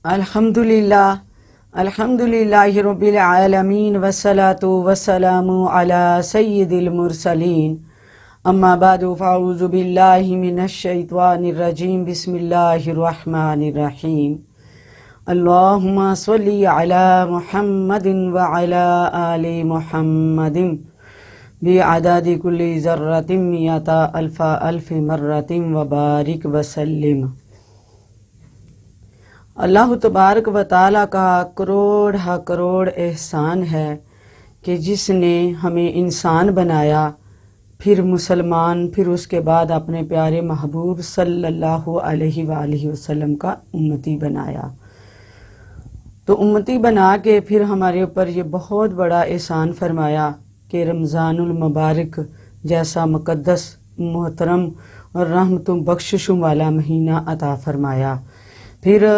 अल्हम्दुलिल्लाहि रब्बिल आलमीन वस्सलातु वस्सलामु अला सय्यिदिल मुरसलीन अम्मा बादु फ़अऊज़ु बिल्लाहि मिनश शैतानिर रजीम बिस्मिल्लाहिर रहमानिर रहीम अल्लाहुम्मा सल्लि अला मुहम्मदिन व अला आलि मुहम्मदिन बिअददि कुल्लि ज़र्रतिन मिअता अल्फ़ा अल्फ़ि मर्रतिन व बारिक व सल्लिम। अल्लाह तबारक व ताला का करोड़ हा करोड़ एहसान है कि जिसने हमें इंसान बनाया, फिर मुसलमान, फिर उसके बाद अपने प्यारे महबूब सल्लल्लाहु अलैहि वसल्लम का उम्मती बनाया। तो उम्मती बना के फिर हमारे ऊपर ये बहुत बड़ा एहसान फरमाया कि रमज़ानुल मुबारक जैसा मुक़द्दस, मोहतरम और रहमतों बख्शिशों वाला महीना अता फरमाया। फिर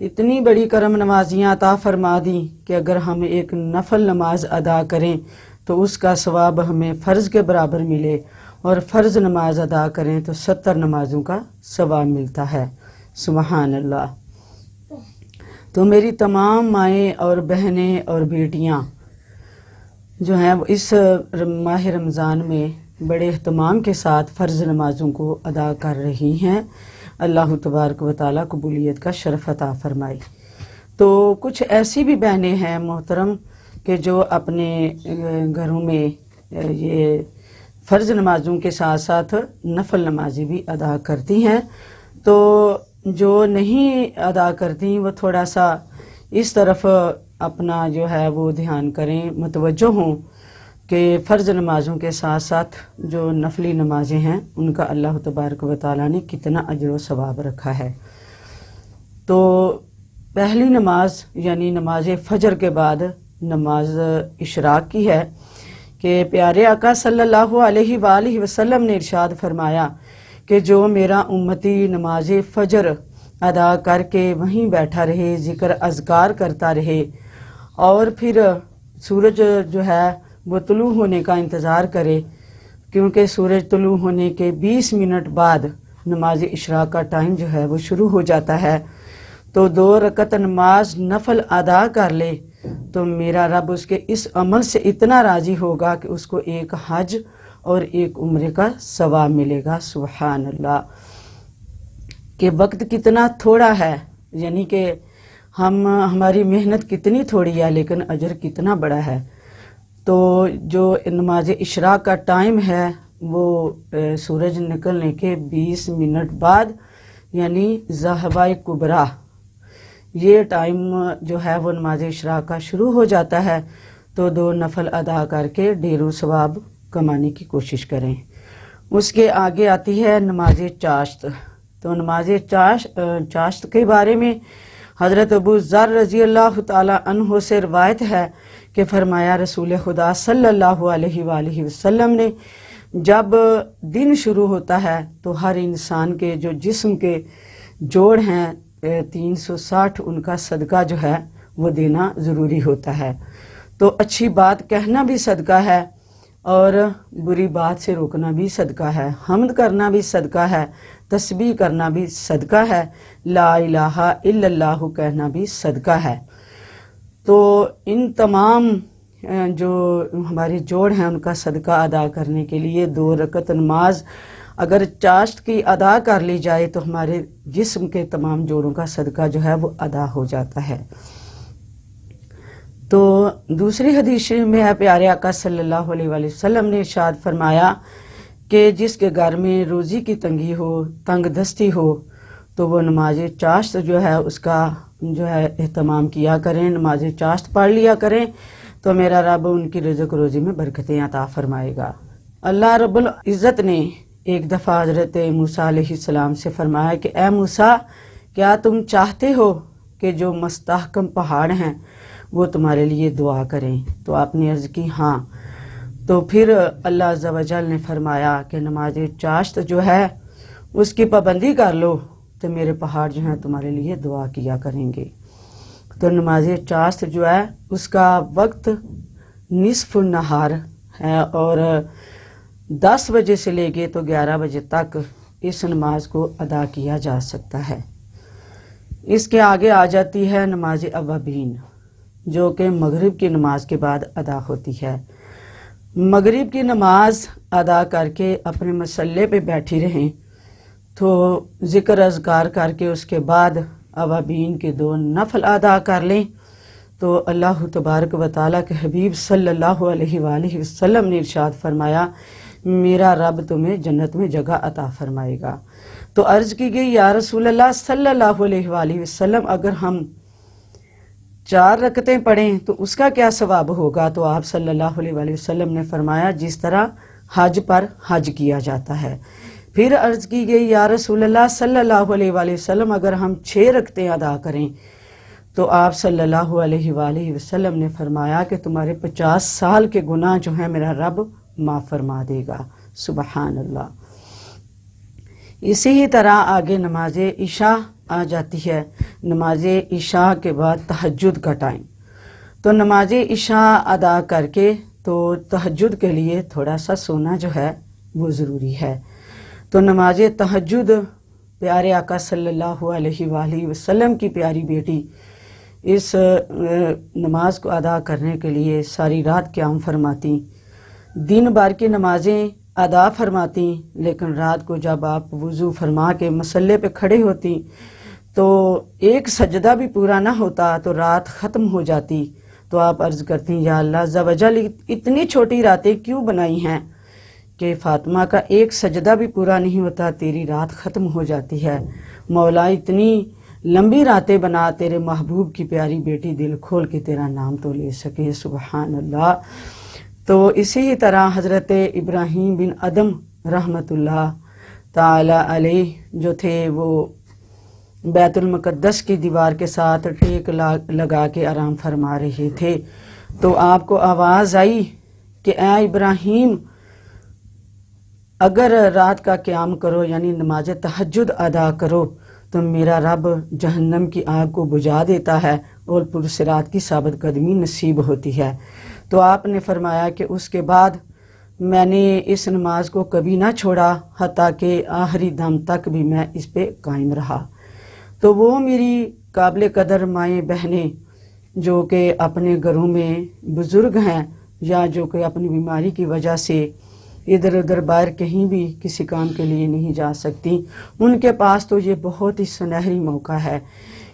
इतनी बड़ी करम नवाजियाँ अता फरमा दी कि अगर हम एक नफल नमाज अदा करें तो उसका सवाब हमें फ़र्ज़ के बराबर मिले, और फ़र्ज़ नमाज अदा करें तो 70 नमाजों का सवाब मिलता है। सुबहान अल्लाह। तो मेरी तमाम माएँ और बहनें और बेटियाँ जो हैं वो इस माह रमज़ान में बड़े एहतमाम के साथ फ़र्ज़ नमाज़ों को अदा कर रही हैं। अल्लाह तबारक व तआला कबूलियत का शरफ़ अता फ़रमाए। तो कुछ ऐसी भी बहनें हैं मोहतरम कि जो अपने घरों में ये फ़र्ज़ नमाज़ों के साथ साथ नफल नमाज़ी भी अदा करती हैं। तो जो नहीं अदा करती वो थोड़ा सा इस तरफ अपना जो है वो ध्यान करें, मुतवज्जो हों कि फ़र्ज़ नमाज़ों के साथ साथ जो नफली नमाज़ें हैं उनका अल्लाह तबारक व तआला ने कितना अजर व सवाब रखा है। तो पहली नमाज यानी नमाज फ़जर के बाद नमाज इशराक की है कि प्यारे आका सल्लल्लाहु अलैहि वसल्लम ने इरशाद फरमाया कि जो मेरा उम्मती नमाज फ़जर अदा करके वहीं बैठा रहे, ज़िक्र अज़कार करता रहे और फिर सूरज जो है वो तुलू होने का इंतज़ार करे, क्योंकि सूरज तुलू होने के 20 मिनट बाद नमाज इशराक का टाइम जो है वो शुरू हो जाता है। तो 2 रकत नमाज नफल अदा कर ले तो मेरा रब उसके इस अमल से इतना राज़ी होगा कि उसको एक हज और एक उम्रे का सवाब मिलेगा। सुभान अल्लाह। कि वक्त कितना थोड़ा है, यानी कि हमारी मेहनत कितनी थोड़ी है लेकिन अजर कितना बड़ा है। तो जो नमाज इशराक का टाइम है वो सूरज निकलने के 20 मिनट बाद यानी ज़हबाए कुबरा, ये टाइम जो है वो नमाज इशराक का शुरू हो जाता है। तो 2 नफल अदा करके ढेरों सवाब कमाने की कोशिश करें। उसके आगे आती है नमाज चाश्त। तो नमाज चाश्त के बारे में हज़रत अबू ज़र रज़ी अल्लाह ताला अन्हो से रवायत है कि फरमाया रसूल खुदा सल्लल्लाहु अलैहि वसल्लम ने जब दिन शुरू होता है तो हर इंसान के जो जिस्म के जोड़ हैं 360 उनका सदका जो है वो देना ज़रूरी होता है। तो अच्छी बात कहना भी सदका है और बुरी बात से रोकना भी सदका है, हम्द करना भी सदका है, तस्बीह करना भी सदका है, ला इलाहा इल्लल्लाहु कहना भी सदका है। तो इन तमाम जो हमारे जोड़ हैं उनका सदका अदा करने के लिए 2 रकत नमाज अगर चाश्त की अदा कर ली जाए तो हमारे जिस्म के तमाम जोड़ों का सदका जो है वो अदा हो जाता है। तो दूसरी हदीस में है प्यारे आका सल्लल्लाहु अलैहि वसल्लम ने इरशाद फरमाया कि जिसके घर में रोज़ी की तंगी हो, तंग दस्ती हो, तो वो नमाज चाश्त जो है उसका जो है एहतमाम किया करें, नमाज चाश्त पढ़ लिया करें तो मेरा रब उनकी रिज़्क़ रोज़ी में बरकतें अता फरमाएगा। अल्लाह रब्बुल इज़्ज़त ने एक दफ़ा हज़रत मूसा अलैहिस्सलाम से फरमाया कि ए मूसा, क्या तुम चाहते हो कि जो मस्तहकम पहाड़ हैं वो तुम्हारे लिए दुआ करें? तो आपने अर्ज़ की हाँ। तो फिर अल्लाह अज़्ज़ा व जल ने फरमाया कि नमाज चाश्त जो है उसकी पाबंदी कर लो तो मेरे पहाड़ जो हैं तुम्हारे लिए दुआ किया करेंगे। तो नमाज चाश्त जो है उसका वक्त निस्फ़ नहार है और 10 बजे से लेके तो 11 बजे तक इस नमाज को अदा किया जा सकता है। اس کے آگے آ جاتی ہے نماز اوابین، جو کہ مغرب کی نماز کے بعد ادا ہوتی ہے۔ مغرب کی نماز ادا کر کے اپنے مصلے پہ بیٹھی رہیں تو ذکر اذکار کر کے اس کے بعد اوابین کے 2 نفل ادا کر لیں تو اللہ تبارک و تعالیٰ کے حبیب صلی اللہ علیہ وآلہ وسلم نے ارشاد فرمایا میرا رب تمہیں جنت میں جگہ عطا فرمائے گا۔ تو عرض کی گئی یا رسول اللہ صلی اللہ علیہ وآلہ وسلم اگر ہم 4 رکعتیں پڑھیں تو اس کا کیا ثواب ہوگا؟ تو آپ صلی اللہ علیہ وآلہ وسلم نے فرمایا جس طرح حج پر حج کیا جاتا ہے۔ پھر عرض کی گئی یا رسول اللہ صلی اللہ علیہ وآلہ وسلم اگر ہم 6 رکعتیں ادا کریں تو آپ صلی اللہ علیہ وآلہ وسلم نے فرمایا کہ تمہارے 50 سال کے گناہ جو ہیں میرا رب معاف فرما دے گا۔ سبحان اللہ۔ اسی ہی طرح آگے نماز عشاء آ جاتی ہے۔ نماز عشاء کے بعد تہجد کا ٹائم، تو نماز عشاء ادا کر کے تو تہجد کے لیے تھوڑا سا سونا جو ہے وہ ضروری ہے۔ تو نماز تہجد پیارے آقا صلی اللہ علیہ وآلہ وسلم کی پیاری بیٹی اس نماز کو ادا کرنے کے لیے ساری رات قیام فرماتی، دن بھر کی نمازیں ادا فرماتی، لیکن رات کو جب آپ وضو فرما کے مصلے پہ کھڑے ہوتی تو ایک سجدہ بھی پورا نہ ہوتا تو رات ختم ہو جاتی۔ تو آپ عرض کرتی یا اللہ عز و جل اتنی چھوٹی راتیں کیوں بنائی ہیں کہ فاطمہ کا ایک سجدہ بھی پورا نہیں ہوتا، تیری رات ختم ہو جاتی ہے۔ مولا اتنی لمبی راتیں بنا تیرے محبوب کی پیاری بیٹی دل کھول کے تیرا نام تو لے سکے۔ سبحان اللہ۔ تو اسی طرح حضرت ابراہیم بن ادم رحمۃ اللہ تعالی علیہ جو تھے وہ بیت المقدس کی دیوار کے ساتھ ٹیک لگا کے آرام فرما رہے تھے، تو آپ کو آواز آئی کہ اے ابراہیم اگر رات کا قیام کرو یعنی نماز تہجد ادا کرو تو میرا رب جہنم کی آگ کو بجھا دیتا ہے اور پرصراط کی ثابت قدمی نصیب ہوتی ہے۔ تو آپ نے فرمایا کہ اس کے بعد میں نے اس نماز کو کبھی نہ چھوڑا حتیٰ کہ آخری دم تک بھی میں اس پہ قائم رہا۔ تو وہ میری قابل قدر مائیں بہنیں جو کہ اپنے گھروں میں بزرگ ہیں یا جو کہ اپنی بیماری کی وجہ سے ادھر ادھر باہر کہیں بھی کسی کام کے لیے نہیں جا سکتی، ان کے پاس تو یہ بہت ہی سنہری موقع ہے،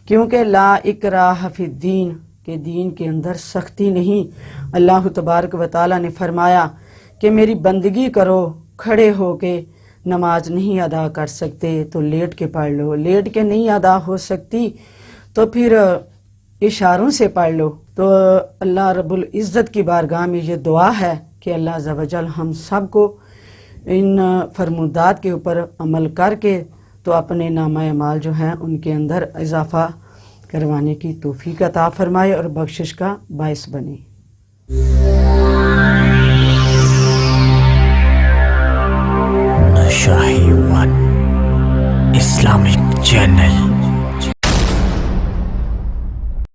کیونکہ لا اکراہ فی الدین کہ دین کے اندر سختی نہیں۔ اللہ تبارک و تعالیٰ نے فرمایا کہ میری بندگی کرو، کھڑے ہو کے نماز نہیں ادا کر سکتے تو لیٹ کے پڑھ لو، لیٹ کے نہیں ادا ہو سکتی تو پھر اشاروں سے پڑھ لو۔ تو اللہ رب العزت کی بارگاہ میں یہ دعا ہے کہ اللہ عز و جل ہم سب کو ان فرمودات کے اوپر عمل کر کے تو اپنے نامہ اعمال جو ہیں ان کے اندر اضافہ کروانے کی توفیق عطا فرمائے اور بخشش کا باعث بنے۔ Shahi One Islamic Channel